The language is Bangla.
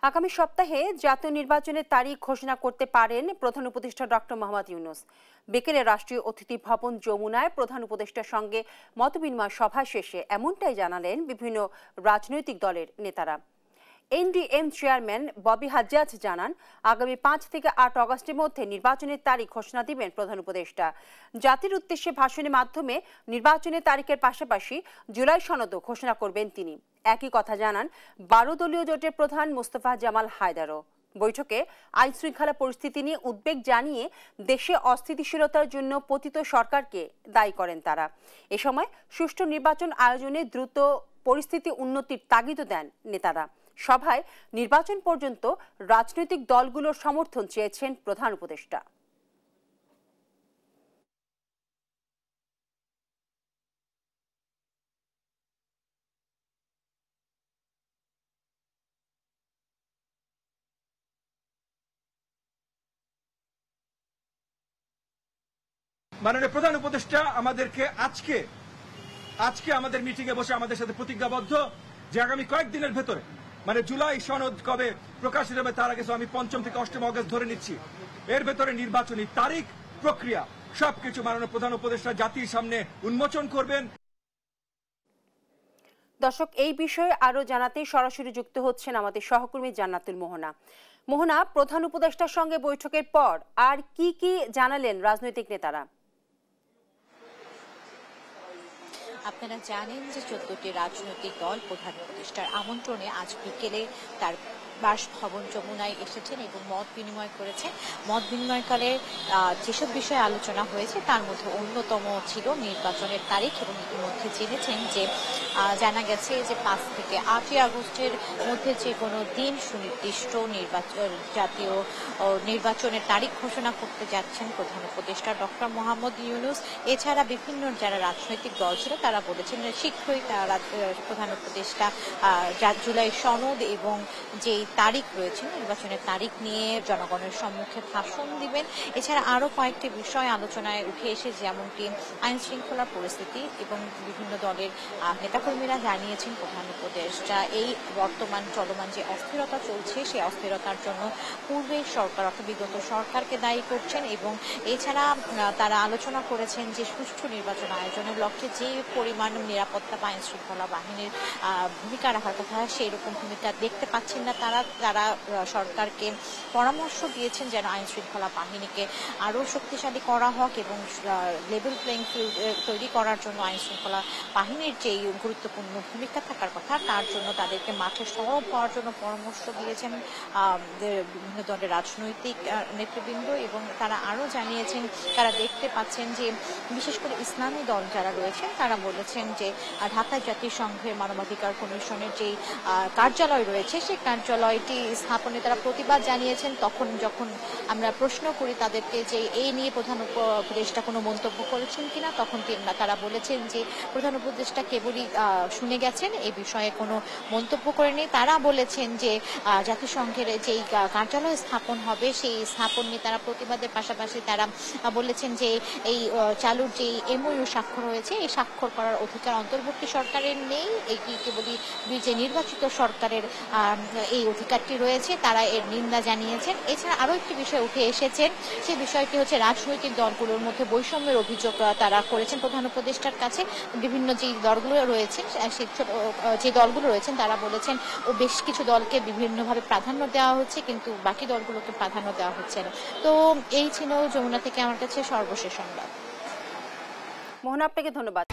আগামী সপ্তাহে জাতীয় নির্বাচনের তারিখ ঘোষণা করতে পারেন প্রধান উপদেষ্টা ডক্টর মোহাম্মদ ইউনূস। বিকেলে রাষ্ট্রীয় অতিথি ভবন যমুনায় প্রধান উপদেষ্টার সঙ্গে মতবিনিময় সভা শেষে এমনটাই জানালেন বিভিন্ন রাজনৈতিক দলের নেতারা। এনডিএম চেয়ারম্যান ববি হাজ্জাজ জানান, আগামী 5 থেকে 8 অগস্টের মধ্যে নির্বাচনের তারিখ ঘোষণা দিবেন প্রধান উপদেষ্টা। জাতির উদ্দেশ্যে ভাষণের মাধ্যমে নির্বাচনের তারিখের পাশাপাশি জুলাই সনদও ঘোষণা করবেন তিনি। একই কথা জানান 12 দলীয় জোটের প্রধান মোস্তফা জামাল হায়দারও। বৈঠকে আইন শৃঙ্খলা পরিস্থিতি নিয়ে উদ্বেগ জানিয়ে দেশে অস্থিতিশীলতার জন্য পতিত সরকারকে দায়ী করেন তারা। এ সময় সুষ্ঠু নির্বাচন আয়োজনে দ্রুত পরিস্থিতি উন্নতির তাগিদও দেন নেতারা। সভায় নির্বাচন পর্যন্ত রাজনৈতিক দলগুলোর সমর্থন চেয়েছেন প্রধান উপদেষ্টা। মাননীয় প্রধান উপদেষ্টা আমাদেরকে আজকে আমাদের মিটিং এ বসে আমাদের সাথে প্রতিজ্ঞাবদ্ধ যে আগামী কয়েকদিনের ভেতরে মানে জুলাই সনদ কবে প্রকাশিত হবে তার আগে আমি 5 থেকে 8 অগস্ট ধরে নিচ্ছি, এর ভেতরে নির্বাচনী তারিখ প্রক্রিয়া সবকিছু মাননীয় প্রধান উপদেষ্টা জাতির সামনে উন্মোচন করবেন। দর্শক, এই বিষয়ে আরো জানাতে সরাসরি যুক্ত হচ্ছেন আমাদের সহকর্মী জান্নাতুল মোহনা। মোহনা, প্রধান উপদেষ্টার সঙ্গে বৈঠকের পর আর কি জানালেন রাজনৈতিক নেতারা? আপনারা জানেন যে 14টি রাজনৈতিক দল প্রধান উপদেষ্টার আমন্ত্রণে আজ বিকেলে তার বাসভবন যমুনায় এসেছেন এবং মত বিনিময় করেছেন। মত বিনিময়কালে যেসব বিষয়ে আলোচনা হয়েছে তার মধ্যে অন্যতম ছিল নির্বাচনের তারিখ এবং ইতিমধ্যে জেনেছেন যে জানা গেছে যে 5 থেকে 8 আগস্টের মধ্যে যে কোনো দিন সুনির্দিষ্ট জাতীয় নির্বাচনের তারিখ ঘোষণা করতে যাচ্ছেন প্রধান উপদেষ্টা ডক্টর মোহাম্মদ ইউনূস। এছাড়া বিভিন্ন যারা রাজনৈতিক দল ছিল তারা বলেছেন শীঘ্রই প্রধান উপদেষ্টা জুলাই সনদ এবং যে তারিখ রয়েছে নির্বাচনের তারিখ নিয়ে জনগণের সম্মুখে ভাষণ দিবেন। এছাড়া আরো কয়েকটি বিষয় আলোচনায় উঠে এসে যেমনটি আইন শৃঙ্খলার পরিস্থিতি এবং বিভিন্ন দলের নেতাকর্মীরা জানিয়েছেন প্রধান উপদেষ্টা এই বর্তমান চলমান যে অস্থিরতা চলছে সেই অস্থিরতার জন্য পূর্বের সরকার অর্থাৎ বিগত সরকারকে দায়ী করছেন এবং এছাড়া তারা আলোচনা করেছেন যে সুষ্ঠু নির্বাচন আয়োজনের লক্ষ্যে যে পরিমাণ নিরাপত্তা বা আইন শৃঙ্খলা বাহিনীর ভূমিকা রাখার কথা সেই রকম ভূমিকা দেখতে পাচ্ছেন না তারা সরকারকে পরামর্শ দিয়েছেন যেন আইন শৃঙ্খলা বাহিনীকে আরো শক্তিশালী করা হোক এবং লেভেল প্লেইং ফিল্ড তৈরি করার জন্য আইন শৃঙ্খলা বাহিনীর যে গুরুত্বপূর্ণ ভূমিকা থাকার কথা তার জন্য তাদেরকে মাঠে সরব হওয়ার জন্য পরামর্শ দিয়েছেন বিভিন্ন দলের রাজনৈতিক নেতৃবৃন্দ এবং তারা আরো জানিয়েছেন তারা দেখতে পাচ্ছেন যে বিশেষ করে ইসলামী দল যারা রয়েছেন তারা বলেছেন যে ঢাকা জাতিসংঘের মানবাধিকার কমিশনের যে কার্যালয় রয়েছে সেই কার্যালয়টি স্থাপনে তারা প্রতিবাদ জানিয়েছেন। তখন যখন আমরা প্রশ্ন করি তাদেরকে যে এই নিয়ে প্রধান উপদেষ্টা কোনো মন্তব্য করেছেন কিনা তখন তারা বলেছেন যে প্রধান উপদেষ্টা কেবলই শুনে গেছেন, এই বিষয়ে কোনো মন্তব্য করেনি। তারা বলেছেন যে জাতিসংঘের যেই কার্যালয় স্থাপন হবে সেই স্থাপন নিয়ে তারা প্রতিবাদের পাশাপাশি তারা বলেছেন যে এই চালুর যে এমওইউ স্বাক্ষর হয়েছে এই স্বাক্ষর করার অধিকার অন্তর্বর্তী সরকারের নেই, এটি কেবলই যে নির্বাচিত সরকারের এই অধিকারটি রয়েছে, তারা এর নিন্দা জানিয়েছেন। এছাড়া আরো একটি বিষয় উঠে এসেছেন, সেই বিষয়টি হচ্ছে রাজনৈতিক দলগুলোর মধ্যে বৈষম্যের অভিযোগ তারা করেছেন প্রধান উপদেষ্টার কাছে। বিভিন্ন যে দলগুলো রয়েছেন যে দলগুলো রয়েছেন তারা বলেছেন ও বেশ কিছু দলকে বিভিন্নভাবে প্রাধান্য দেওয়া হচ্ছে কিন্তু বাকি দলগুলোকে প্রাধান্য দেওয়া হচ্ছে না। তো এই ছিল যমুনা থেকে আমার কাছে সর্বশেষ সংবাদ। মোহনা, আপনাকে ধন্যবাদ।